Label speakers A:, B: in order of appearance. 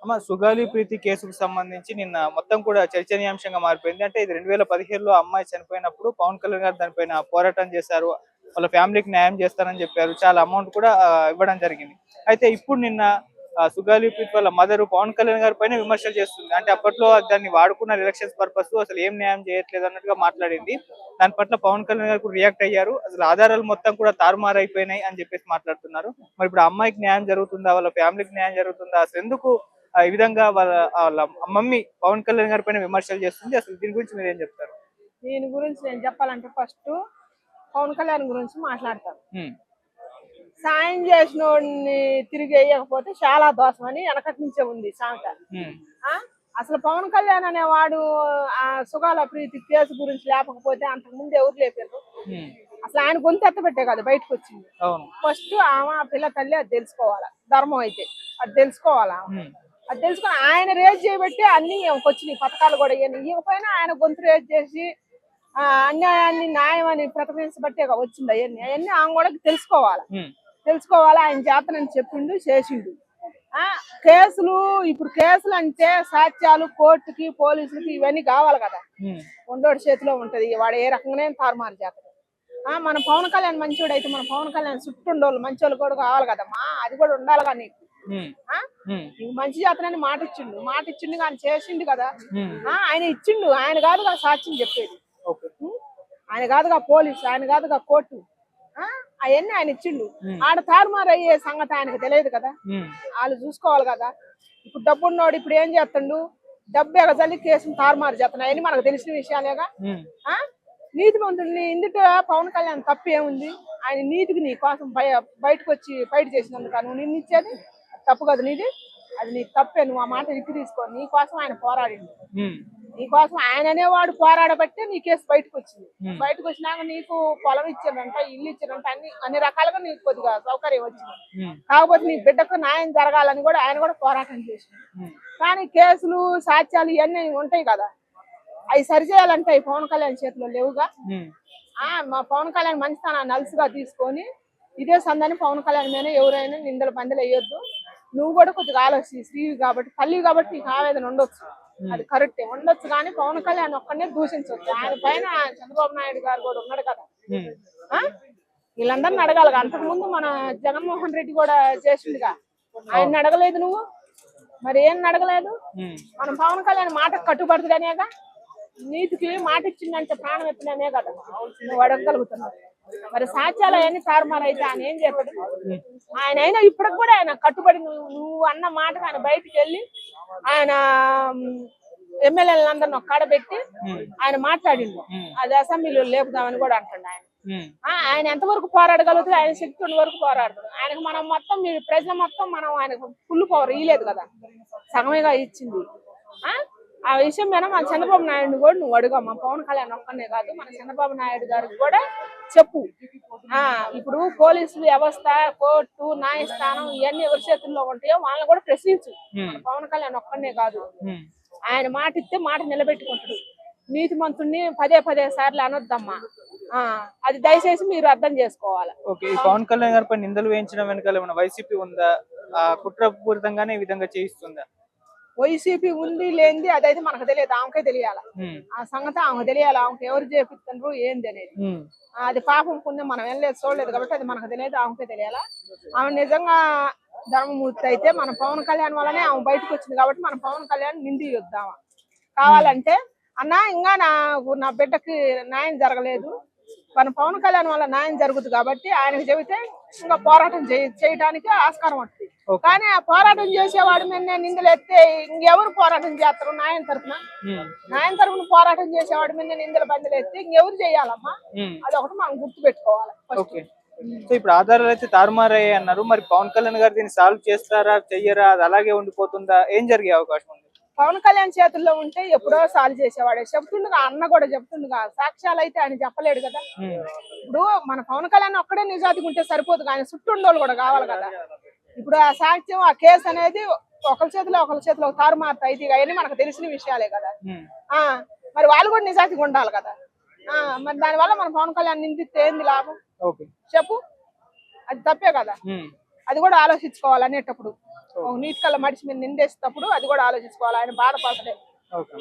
A: అమ్మ సుగాలి ప్రీతి కేసుకు సంబంధించి నిన్న మొత్తం కూడా చర్చనీయాంశంగా మారిపోయింది. అంటే ఇది 2017లో అమ్మాయి చనిపోయినప్పుడు పవన్ కళ్యాణ్ గారు దానిపైన పోరాటం చేశారు. వాళ్ళ ఫ్యామిలీకి న్యాయం చేస్తారని చెప్పారు. చాలా అమౌంట్ కూడా ఇవ్వడం జరిగింది. అయితే ఇప్పుడు నిన్న సుగాలి ప్రీతి వాళ్ళ మదర్ పవన్ కళ్యాణ్ గారి పైన విమర్శలు చేస్తుంది. అంటే అప్పట్లో దాన్ని వాడుకున్న ఎలక్షన్స్ పర్పస్ అసలు ఏం న్యాయం చేయట్లేదు అన్నట్టుగా మాట్లాడింది. దాని పట్ల పవన్ కళ్యాణ్ గారు కూడా రియాక్ట్ అయ్యారు. అసలు ఆధారాలు మొత్తం కూడా తారుమారైపోయినాయి అని చెప్పేసి మాట్లాడుతున్నారు. మరి ఇప్పుడు ఆ అమ్మాయికి న్యాయం జరుగుతుందా? వాళ్ళ ఫ్యామిలీకి న్యాయం జరుగుతుందా? అసలు ఎందుకు ఈ విధంగా వాళ్ళ మమ్మీ పవన్ కళ్యాణ్ గారి పైన విమర్శలు చేస్తుంది? అసలు దీని గురించి మీరు ఏం చెప్తారు?
B: దీని గురించి నేను చెప్పాలంటే ఫస్ట్ పవన్ కళ్యాణ్ గురించి మాట్లాడతాను. సాయం చేసినోడిని తిరిగి వేయకపోతే చాలా దోషం అని వెనకటి నుంచే ఉంది సామెత. అసలు పవన్ కళ్యాణ్ అనేవాడు ఆ సుగాల ప్రీతి కేసు గురించి లేకపోతే అంతకు ముందు ఎవరు లేపారు? అసలు ఆయన గొంతు ఎత్తబెట్టే కదా బయటకు వచ్చింది. ఫస్ట్ ఆమె ఆ పిల్ల తల్లి అది తెలుసుకోవాలా, ధర్మం అయితే అది తెలుసుకోవాలా. అది తెలుసుకొని ఆయన రేజ్ చేయబట్టి అన్ని వచ్చినాయి పథకాలు కూడా ఇవ్వకపోయినా ఆయన గొంతు రేజ్ చేసి అన్యాయాన్ని న్యాయం అని ప్రతిబింబట్టే వచ్చింది. అవన్నీ ఆమె కూడా తెలుసుకోవాలా. ఆయన చేతనని చెప్పిండు, చేసిండు. కేసులు ఇప్పుడు కేసులు అంటే సాక్ష్యాలు కోర్టుకి పోలీసులకి ఇవన్నీ కావాలి కదా. ఉండోడి చేతిలో ఉంటది, వాడు ఏ రకంగానే తారుమారు చేస్తాడు. మన పవన్ కళ్యాణ్ మంచోడు అయితే మన పవన్ కళ్యాణ్ చుట్టూండోళ్ళు మంచోళ్ళు కూడా కావాలి కదమ్మా, అది కూడా ఉండాలిగా నీకు. మంచి చేతనని మాట ఇచ్చిండు కానీ చేసిండు కదా. ఆయన ఇచ్చిండు, ఆయన కాదుగా సాక్ష్యం చెప్పేది, ఆయన కాదుగా పోలీసు, ఆయన కాదుగా కోర్టు. అవన్నీ ఆయన ఇచ్చిండు. ఆడ తారుమారు అయ్యే సంగతి ఆయనకు తెలియదు కదా, వాళ్ళు చూసుకోవాలి కదా. ఇప్పుడు డబ్బు ఉన్నోడు ఇప్పుడు ఏం చేస్తాడు, డబ్బు ఎగజల్లి కేసును తారుమారు చేస్తున్నాడు. అవన్నీ మనకు తెలిసిన విషయాలేగా. నీతిమంతుడిని ఇందుట పవన్ కళ్యాణ్ తప్పు ఏముంది? ఆయన నీతికి నీ కోసం బయటకు వచ్చి ఫైట్ చేసినందుకు నువ్వు నిన్ను ఇచ్చేది తప్పు కదా నీది, అది నీకు తప్పే. నువ్వు ఆ మాట ఇక్కి తీసుకో. నీ కోసం ఆయన పోరాడిండు, నీకోసం ఆయన అనేవాడు పోరాడబట్టే నీ కేసు బయటకు వచ్చింది. బయటకు వచ్చినాక నీకు పొలం ఇచ్చారంట, ఇల్లు ఇచ్చారంట, అన్ని రకాలుగా నీకు కొద్దిగా సౌకర్యం వచ్చింది. కాకపోతే నీ బిడ్డకు న్యాయం జరగాలని కూడా ఆయన కూడా పోరాటం చేసింది. కానీ కేసులు సాక్ష్యాలు ఇవన్నీ ఉంటాయి కదా, అవి సరిచేయాలంటే అవి పవన్ కళ్యాణ్ చేతిలో లేవుగా. మా పవన్ కళ్యాణ్ మంచితనాన్ని అలసిగా తీసుకొని ఇదే సందని పవన్ కళ్యాణ్ మీద ఎవరైనా నిందలు పందలు వేయొద్దు. నువ్వు కూడా కొద్దిగా ఆలోచి, స్త్రీవి కాబట్టి తల్లి కాబట్టి నీకు ఆవేదన ఉండొచ్చు, అది కరెక్టే ఉండొచ్చు. కానీ పవన్ కళ్యాణ్ ఒక్కడనే దూషించవచ్చు. ఆయన పైన చంద్రబాబు నాయుడు గారు కూడా ఉన్నాడు కదా, వీళ్ళందరిని అడగాలి. అంతకు ముందు మన జగన్మోహన్ రెడ్డి కూడా చేసిందిగా, ఆయన అడగలేదు నువ్వు, మరి ఏం అడగలేదు. మనం పవన్ కళ్యాణ్ మాటకు కట్టుబడుతుందనేగా, నీతికి మాట ఇచ్చిందంటే ప్రాణం ఎత్తుననే కదా నువ్వు అడగగలుగుతున్నావు. మరి సాక్ష్యాలు అవన్నీ తారుమారు అయితే ఆయన ఏం చేస్తాడు? ఆయన అయినా ఇప్పటికి కూడా ఆయన కట్టుబడి నువ్వు అన్న మాటకు ఆయన బయటికి వెళ్ళి ఆయన ఎమ్మెల్యేలందరిని ఒక్కడబెట్టి ఆయన మాట్లాడిండు. అది అసెంబ్లీలో లేపుదామని కూడా అంటాడు ఆయన. ఆయన ఎంతవరకు పోరాడగలుగుతుంది? ఆయన శక్తి ఉన్న వరకు పోరాడతాడు. ఆయనకు మనం మొత్తం ప్రజల మొత్తం మనం ఆయనకు ఫుల్ పవర్ ఇయ్యలేదు కదా, సగమేగా ఇచ్చింది. ఆ విషయం మీద మన చంద్రబాబు నాయుడు కూడా నువ్వు అడుగమ్మా. పవన్ కళ్యాణ్ ఒక్కనే కాదు, మన చంద్రబాబు నాయుడు గారికి కూడా చెప్పు. ఇప్పుడు పోలీసు వ్యవస్థ, కోర్టు, న్యాయస్థానం ఇవన్నీ ఎవరి చేతుల్లో ఉంటాయో వాళ్ళని కూడా ప్రశ్నించు. పవన్ కళ్యాణ్ ఒక్కనే కాదు, ఆయన మాట ఇస్తే మాట నిలబెట్టుకుంటాడు. నీతిమంతుడిని పదే సార్లు అనొద్దమ్మా, అది దయచేసి మీరు అర్థం చేసుకోవాలి.
A: ఓకే, పవన్ కళ్యాణ్ గారిపై నిందలు వేయించడం వెనకాల ఏమైనా వైసీపీ ఉందా? కుట్రపూరితంగానే ఈ విధంగా చేయిస్తుందా?
B: వైసీపీ ఉంది లేనిది అదైతే మనకు తెలియదు, ఆమెకే తెలియాల. ఆ సంగతి ఆమెకు తెలియాలి, ఆమెకు ఎవరు చేపిస్తున్నారు ఏంది అనేది. అది పాపం పుణ్యం మనం వెళ్ళలేదు, చూడలేదు కాబట్టి అది మనకు తెలియదు, ఆమెకే తెలియాలా. ఆమె నిజంగా ధర్మమూర్తి అయితే మన పవన్ కళ్యాణ్ వల్లనే ఆమె బయటకు వచ్చింది కాబట్టి మనం పవన్ కళ్యాణ్ నిందిద్దామా. కావాలంటే అన్నా ఇంకా నా బిడ్డకి న్యాయం జరగలేదు, మన పవన్ కళ్యాణ్ వల్ల న్యాయం జరుగుతుంది కాబట్టి ఆయనకు చెబితే ఇంకా పోరాటం చేయడానికి ఆస్కారం ఉంటుంది. కానీ ఆ పోరాటం చేసేవాడి మీద నిందలు ఎత్తే ఇంకెవరు పోరాటం చేస్తారు? న్యాయం తరపున పోరాటం చేసేవాడి మీద నిందలు బందలు ఎత్తే ఇంకెవరు చేయాలమ్మా? అదొకటి మనం గుర్తు పెట్టుకోవాలి.
A: సో ఇప్పుడు ఆధారాలు అయితే తారుమారయ్యాయి అన్నారు, మరి పవన్ కళ్యాణ్ గారు దీన్ని సాల్వ్ చేస్తారా చెయ్యరా? అది అలాగే ఉండిపోతుందా? ఏం జరిగే అవకాశం ఉంది?
B: పవన్ కళ్యాణ్ చేతుల్లో ఉంటే ఎప్పుడో సాల్వ్ చేసేవాడే. చెప్తుండగా అన్న కూడా చెప్తుండగా, సాక్ష్యాలు అయితే ఆయన చెప్పలేడు కదా. ఇప్పుడు మన పవన్ కళ్యాణ్ ఒక్కడే నిజాతిగా ఉంటే సరిపోదు, ఆయన చుట్టూండోళ్ళు కూడా కావాలి కదా. ఇప్పుడు ఆ సాక్ష్యం, ఆ కేసు అనేది ఒకరి చేతిలో తారుమార్త అయితే అవన్నీ మనకు తెలిసిన విషయాలే కదా. మరి వాళ్ళు కూడా నిజాతిగా ఉండాలి కదా. మరి దానివల్ల మన పవన్ కళ్యాణ్ నిందిస్తే ఏంది లాభం చెప్పు? అది తప్పే కదా, అది కూడా ఆలోచించుకోవాలి అనేటప్పుడు. ఒక నీటి కళ్ళ మడిచి మీద నిందేసేటప్పుడు అది కూడా ఆలోచించుకోవాలి, ఆయన బాధపడలేదు.
A: ఓకే.